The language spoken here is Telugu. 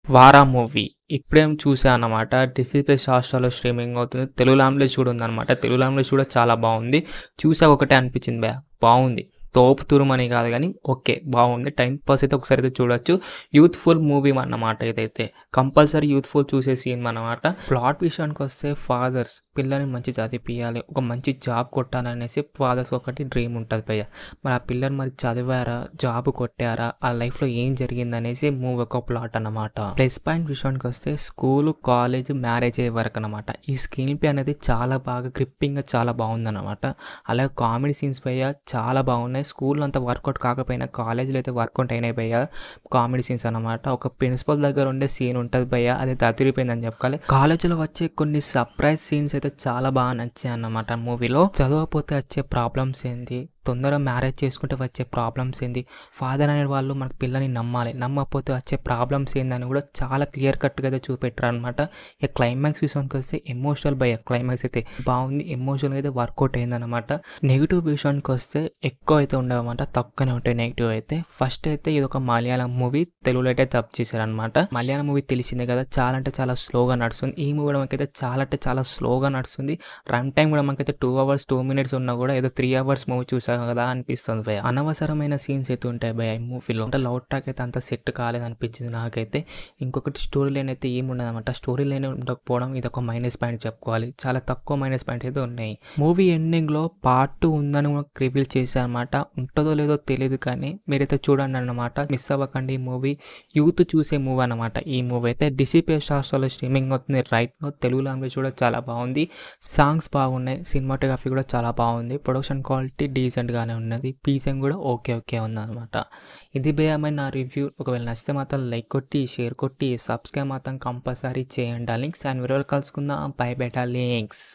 'వారా' మూవీ ఇప్పుడేం చూసా అన్నమాట. డిస్నీ ప్లస్ హాట్‌స్టార్‌లో స్ట్రీమింగ్ అవుతుంది. తెలుగు లాంగ్వేజ్ కూడా ఉందన్నమాట. తెలుగు లాంగ్వేజ్ కూడా చాలా బావుంది. చూసాక ఒకటే అనిపించింది బావుంది. తోపు తురుమని కాదు గానీ ఓకే. బావుంది. టైమ్ పాస్ అయితే ఒకసారైతే చూడొచ్చు. యూత్‌ఫుల్ మూవీ అన్నమాట ఇదైతే. కంపల్సరీ యూత్‌ఫుల్ చూసే సినిమా అన్నమాట. ప్లాట్ విషయానికొస్తే ఫాదర్స్ పిల్లని మంచి చదివిపియాలి. ఒక మంచి జాబ్ కొట్టాలనేసి ఫాదర్స్ ఒకటి డ్రీమ్ ఉంటది భయ్య. మరి ఆ పిల్లలు మరి చదివారా? జాబ్ కొట్టారా? ఆ లైఫ్‌లో ఏం జరిగిందనేసి మూవీ ఒక ప్లాట్ అన్నమాట. ప్లస్ పాయింట్ విషయానికొస్తే స్కూలు, కాలేజ్, మ్యారేజ్ అయ్యే వరకన్నమాట. ఈ స్క్రీన్ ప్లే అనేది చాలా బాగా గ్రిప్పింగ్‌గా చాలా బావుందన్నమాట. అలాగే కామెడీ సీన్స్ భయ్య చాలా బాగున్నాయి. స్కూల్‌లో అంత వర్కౌట్ కాకపోయినా కాలేజ్‌లో అయితే వర్కౌట్ అయినాయి భయ్య. కామెడీ సీన్స్ అన్నమాట. ఒక ప్రిన్సిపల్ దగ్గర ఉండే సీన్ ఉంటది భయ్య. అదైతే అదిరిపోయిందని చెప్పాలి. కాలేజ్‌లో వచ్చే కొన్ని సర్ప్రైజ్ సీన్స్ అయితే చాలా బాగా నచ్చాయన్నమాట మూవీలో. చదవకపోతే వచ్చే ప్రాబ్లమ్స్ ఏంది? తొందరగా మ్యారేజ్ చేసుకుంటే వచ్చే ప్రాబ్లమ్స్ ఏంది? ఫాదర్ అనే వాళ్ళు మన పిల్లని నమ్మాలి. నమ్మకపోతే వచ్చే ప్రాబ్లమ్స్ ఏందని కూడా చాలా క్లియర్ కట్‌గా అయితే చూపెట్టారనమాట. ఇక క్లైమాక్స్ విషయానికొస్తే ఎమోషనల్ భయ్య. క్లైమాక్స్ అయితే బాగుంది. ఎమోషనల్‌గా అయితే వర్కౌట్ అయిందనమాట. నెగెటివ్ విషయానికొస్తే ఎక్కువ అయితే ఉండవన్నమాట. తక్కువనే ఉంటాయి నెగెటివ్ అయితే. ఫస్ట్ అయితే ఇదొక మలయాళం మూవీ. తెలుగులో అయితే డబ్ చేశారనమాట. మలయాళం మూవీ తెలిసిందే కదా! చాలా అంటే చాలా స్లోగా నడుస్తుంది. ఈ మూవీ కూడా మనకైతే చాలా అంటే చాలా స్లోగా నడుస్తుంది. రన్ టైమ్ కూడా మనకైతే 2 అవర్స్ 2 మినిట్స్ ఉన్నా కూడా ఏదో 3 అవర్స్ మూవీ చూసాం కదా అనిపిస్తుంది భయ్య. అనవసరమైన సీన్స్ అయితే ఉంటాయి భయ్య ఈ మూవీలో. అంటే లవ్ ట్రాక్ అయితే అంత సెట్ కాలేదనిపించింది నాకైతే. ఇంకొకటి స్టోరీ లైన్ అయితే ఏముండదనమాట. స్టోరీ లైన్ ఉండకపోవడం ఇదొక మైనస్ పాయింట్ చెప్పుకోవాలి. చాలా తక్కువ మైనస్ పాయింట్స్ అయితే ఉన్నాయి. మూవీ ఎండింగ్‌లో పార్ట్ 2 ఉందని రివీల్ చేశారనమాట. ఉంటదో లేదో తెలీదు కానీ మీరైతే చూడండి అన్నమాట. మిస్ అవ్వకండి ఈ మూవీ. యూత్ చూసే మూవీ అన్నమాట. ఈ మూవీ అయితే డిస్నీ ప్లస్ హాట్‌స్టార్‌లో స్ట్రీమింగ్ అవుతుంది రైట్ నౌ. తెలుగు లాంగ్వేజ్ కూడా చాలా బాగుంది. సాంగ్స్ బాగున్నాయి. సినిమాటోగ్రఫీ కూడా చాలా బాగుంది. ప్రొడక్షన్ క్వాలిటీ డీసెంట్‌గానే ఉన్నది. పీసింగ్ కూడా ఓకే ఉందన్నమాట. ఇది భయ్యమైన నా రివ్యూ. ఒకవేళ నచ్చితే మాత్రం లైక్ కొట్టి, షేర్ కొట్టి, సబ్స్క్రైబ్ మాత్రం కంపల్సరీ చేయండి డార్లింగ్స్. అండ్ వీడియోలో కలుసుకుందాం. By by darlings.